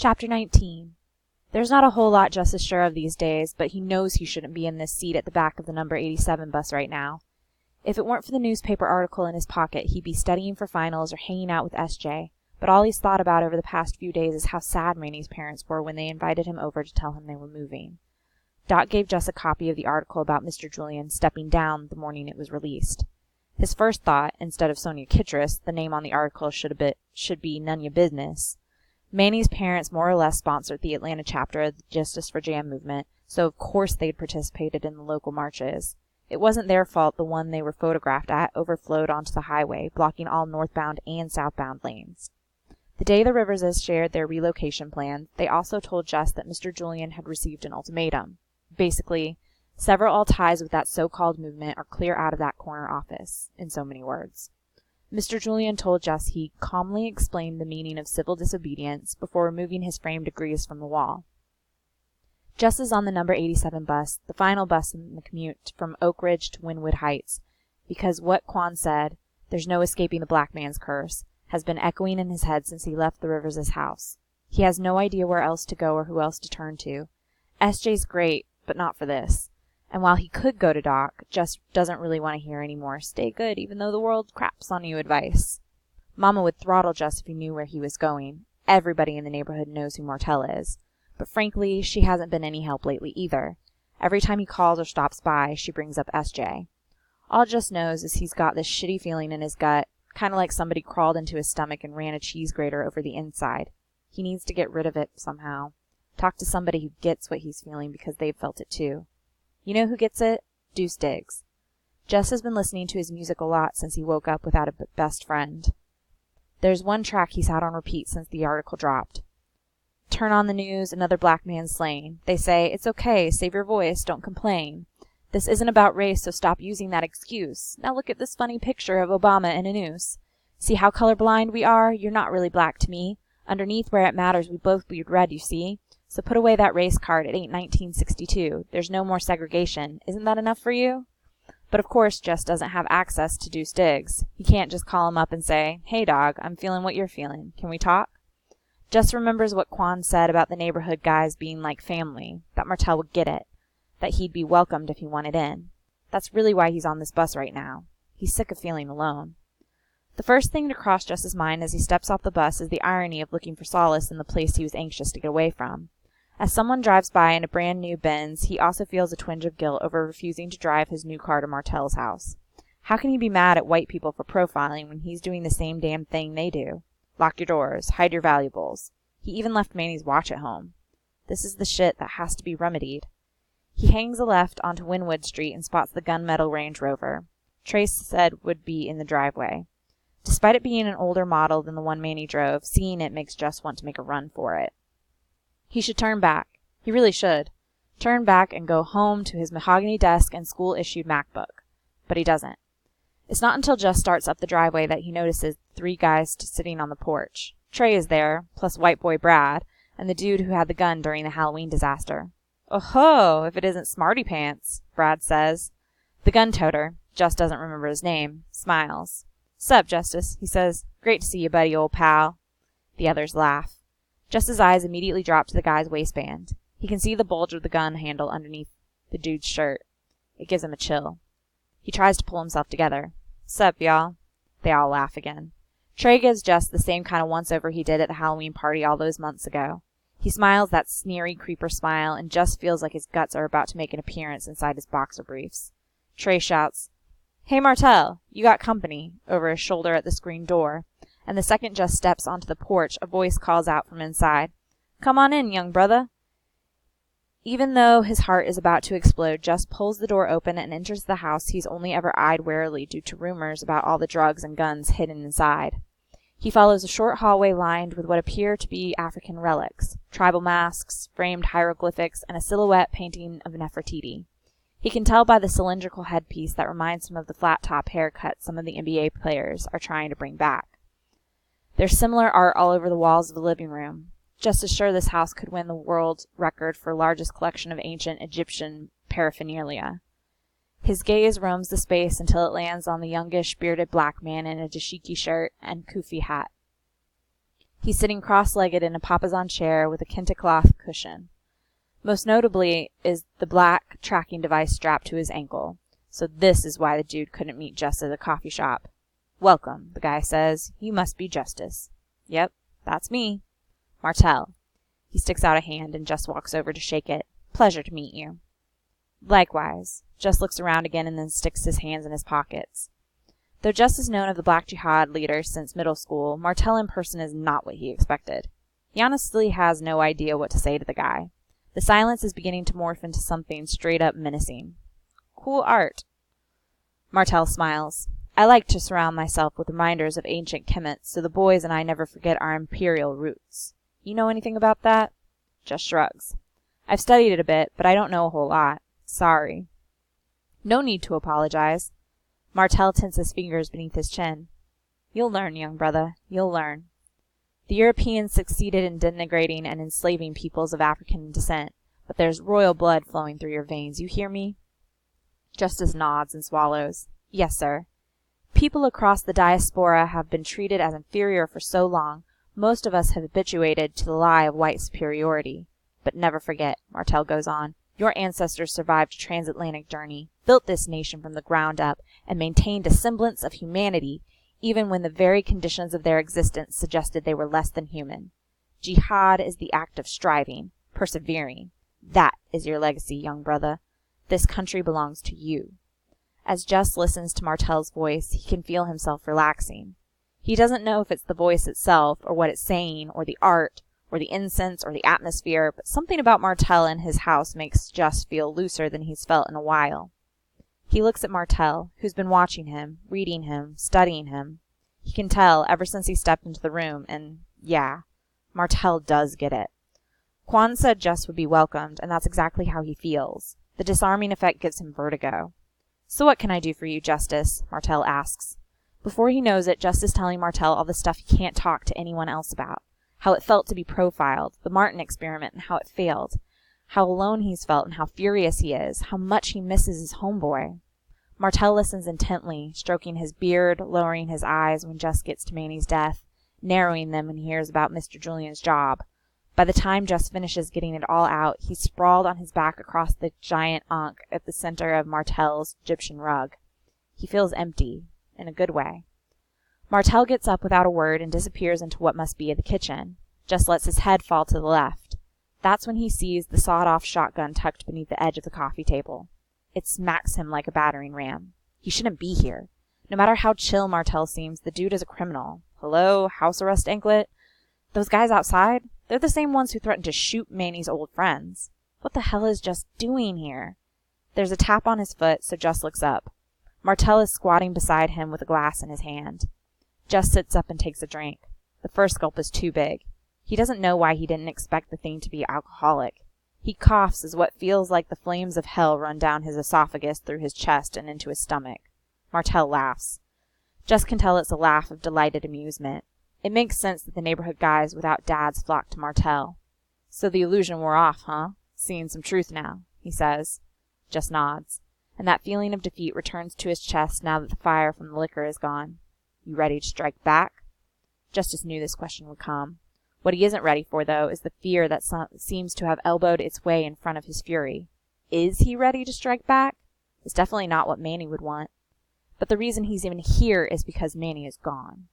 Chapter 19. There's not a whole lot Jess is sure of these days, but he knows he shouldn't be in this seat at the back of the number 87 bus right now. If it weren't for the newspaper article in his pocket, he'd be studying for finals or hanging out with S.J., but all he's thought about over the past few days is how sad Manny's parents were when they invited him over to tell him they were moving. Doc gave Jess a copy of the article about Mr. Julian stepping down the morning it was released. His first thought, instead of Sonia Kittress, the name on the article should be None Ya Business. Manny's parents more or less sponsored the Atlanta chapter of the Justice for Jam movement, so of course they'd participated in the local marches. It wasn't their fault the one they were photographed at overflowed onto the highway, blocking all northbound and southbound lanes. The day the Riverses shared their relocation plans, they also told Jess that Mr. Julian had received an ultimatum. Basically, sever all ties with that so-called movement or clear out of that corner office, in so many words. Mr. Julian told Jess he calmly explained the meaning of civil disobedience before removing his framed degrees from the wall. Jess is on the number 87 bus, the final bus in the commute from Oak Ridge to Wynwood Heights, because what Quan said, "There's no escaping the black man's curse," has been echoing in his head since he left the Rivers' house. He has no idea where else to go or who else to turn to. S.J.'s great, but not for this. And while he could go to Doc, Jess doesn't really want to hear any more "stay good even though the world craps on you" advice. Mama would throttle Jess if he knew where he was going. Everybody in the neighborhood knows who Martell is. But frankly, she hasn't been any help lately either. Every time he calls or stops by, she brings up S.J. All Jess knows is he's got this shitty feeling in his gut, kind of like somebody crawled into his stomach and ran a cheese grater over the inside. He needs to get rid of it somehow. Talk to somebody who gets what he's feeling because they've felt it too. You know who gets it? Deuce Diggs. Jess has been listening to his music a lot since he woke up without a best friend. There's one track he's had on repeat since the article dropped. Turn on the news, another black man slain. They say, "It's okay, save your voice, don't complain. This isn't about race, so stop using that excuse. Now look at this funny picture of Obama in a noose. See how colorblind we are? You're not really black to me. Underneath where it matters, we both bleed red, you see. So put away that race card, it ain't 1962. There's no more segregation. Isn't that enough for you?" But of course Jess doesn't have access to Deuce Diggs. He can't just call him up and say, "Hey dog, I'm feeling what you're feeling. Can we talk?" Jess remembers what Quan said about the neighborhood guys being like family, that Martell would get it, that he'd be welcomed if he wanted in. That's really why he's on this bus right now. He's sick of feeling alone. The first thing to cross Jess's mind as he steps off the bus is the irony of looking for solace in the place he was anxious to get away from. As someone drives by in a brand-new Benz, he also feels a twinge of guilt over refusing to drive his new car to Martell's house. How can he be mad at white people for profiling when he's doing the same damn thing they do? Lock your doors. Hide your valuables. He even left Manny's watch at home. This is the shit that has to be remedied. He hangs a left onto Wynwood Street and spots the gunmetal Range Rover. Trace said would be in the driveway. Despite it being an older model than the one Manny drove, seeing it makes Jess want to make a run for it. He should turn back. He really should. Turn back and go home to his mahogany desk and school-issued MacBook. But he doesn't. It's not until Jess starts up the driveway that he notices 3 guys sitting on the porch. Trey is there, plus white boy Brad, and the dude who had the gun during the Halloween disaster. "Oh-ho, if it isn't Smarty Pants," Brad says. The gun toter, Jess doesn't remember his name, smiles. "Sup, Justice," he says. "Great to see you, buddy, old pal." The others laugh. Jess's eyes immediately drop to the guy's waistband. He can see the bulge of the gun handle underneath the dude's shirt. It gives him a chill. He tries to pull himself together. "Sup, y'all?" They all laugh again. Trey gives Jess the same kind of once-over he did at the Halloween party all those months ago. He smiles that sneery creeper smile, and Jess feels like his guts are about to make an appearance inside his boxer briefs. Trey shouts, "Hey, Martell, you got company," over his shoulder at the screen door, and the second Jess steps onto the porch, a voice calls out from inside, "Come on in, young brother." Even though his heart is about to explode, Jess pulls the door open and enters the house he's only ever eyed warily due to rumors about all the drugs and guns hidden inside. He follows a short hallway lined with what appear to be African relics, tribal masks, framed hieroglyphics, and a silhouette painting of Nefertiti. He can tell by the cylindrical headpiece that reminds him of the flat-top haircut some of the NBA players are trying to bring back. There's similar art all over the walls of the living room. Just as sure this house could win the world record for largest collection of ancient Egyptian paraphernalia. His gaze roams the space until it lands on the youngish, bearded black man in a dashiki shirt and kufi hat. He's sitting cross-legged in a papasan chair with a kente cloth cushion. Most notably is the black tracking device strapped to his ankle. So this is why the dude couldn't meet Jess at a coffee shop. "Welcome," the guy says. "You must be Justice." "Yep, that's me." "Martell." He sticks out a hand and Jess walks over to shake it. "Pleasure to meet you." "Likewise." Jess looks around again and then sticks his hands in his pockets. Though Jess has known of the Black Jihad leader since middle school, Martell in person is not what he expected. He honestly has no idea what to say to the guy. The silence is beginning to morph into something straight up menacing. "Cool art." Martell smiles. "I like to surround myself with reminders of ancient Kemet so the boys and I never forget our imperial roots. You know anything about that?" Jess shrugs. "I've studied it a bit, but I don't know a whole lot. Sorry." "No need to apologize." Martell tenses fingers beneath his chin. "You'll learn, young brother. You'll learn. The Europeans succeeded in denigrating and enslaving peoples of African descent, but there's royal blood flowing through your veins. You hear me?" Justice nods and swallows. "Yes, sir. People across the diaspora have been treated as inferior for so long, most of us have habituated to the lie of white superiority. But never forget," Martell goes on, "your ancestors survived a transatlantic journey, built this nation from the ground up, and maintained a semblance of humanity, even when the very conditions of their existence suggested they were less than human. Jihad is the act of striving, persevering. That is your legacy, young brother. This country belongs to you." As Jess listens to Martell's voice, he can feel himself relaxing. He doesn't know if it's the voice itself, or what it's saying, or the art, or the incense, or the atmosphere, but something about Martell and his house makes Jess feel looser than he's felt in a while. He looks at Martell, who's been watching him, reading him, studying him. He can tell ever since he stepped into the room, and yeah, Martell does get it. Quan said Jess would be welcomed, and that's exactly how he feels. The disarming effect gives him vertigo. "So what can I do for you, Justice?" Martell asks. Before he knows it, Jess is telling Martell all the stuff he can't talk to anyone else about. How it felt to be profiled, the Martin experiment and how it failed. How alone he's felt and how furious he is, how much he misses his homeboy. Martell listens intently, stroking his beard, lowering his eyes when Jess gets to Manny's death, narrowing them when he hears about Mr. Julian's job. By the time Jess finishes getting it all out, he's sprawled on his back across the giant ankh at the center of Martell's Egyptian rug. He feels empty, in a good way. Martell gets up without a word and disappears into what must be the kitchen. Jess lets his head fall to the left. That's when he sees the sawed-off shotgun tucked beneath the edge of the coffee table. It smacks him like a battering ram. He shouldn't be here. No matter how chill Martell seems, the dude is a criminal. Hello, house arrest anklet? Those guys outside? They're the same ones who threatened to shoot Manny's old friends. What the hell is Jess doing here? There's a tap on his foot, so Jess looks up. Martell is squatting beside him with a glass in his hand. Jess sits up and takes a drink. The first gulp is too big. He doesn't know why he didn't expect the thing to be alcoholic. He coughs as what feels like the flames of hell run down his esophagus through his chest and into his stomach. Martell laughs. Jess can tell it's a laugh of delighted amusement. It makes sense that the neighborhood guys without dads flock to Martell. "So the illusion wore off, huh? Seeing some truth now," he says. Jess nods, and that feeling of defeat returns to his chest now that the fire from the liquor is gone. "You ready to strike back?" Justice knew this question would come. What he isn't ready for, though, is the fear that seems to have elbowed its way in front of his fury. Is he ready to strike back? It's definitely not what Manny would want. But the reason he's even here is because Manny is gone.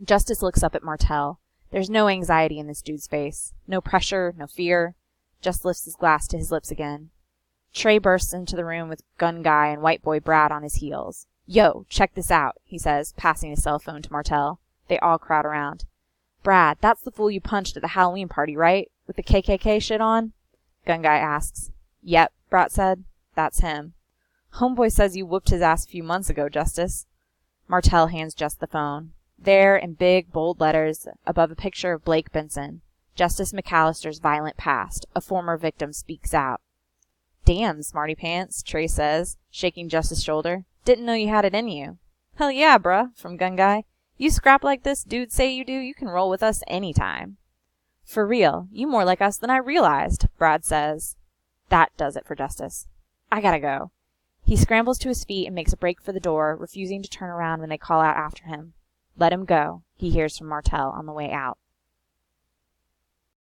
Justice looks up at Martell. There's no anxiety in this dude's face. No pressure, no fear. Just lifts his glass to his lips again. Trey bursts into the room with Gun Guy and White Boy Brad on his heels. "Yo, check this out," he says, passing his cell phone to Martell. They all crowd around. "Brad, that's the fool you punched at the Halloween party, right? With the KKK shit on?" Gun Guy asks. "Yep," Brat said. "That's him." "Homeboy says you whooped his ass a few months ago, Justice." Martell hands Jess the phone. There, in big, bold letters, above a picture of Blake Benson, Justice McAllister's violent past, a former victim speaks out. "Damn, smarty pants," Trey says, shaking Justice's shoulder. "Didn't know you had it in you." "Hell yeah, bruh," from Gun Guy. "You scrap like this dudes say you do, you can roll with us anytime." "For real, you more like us than I realized," Brad says. That does it for Justice. "I gotta go." He scrambles to his feet and makes a break for the door, refusing to turn around when they call out after him. "Let him go," he hears from Martell on the way out.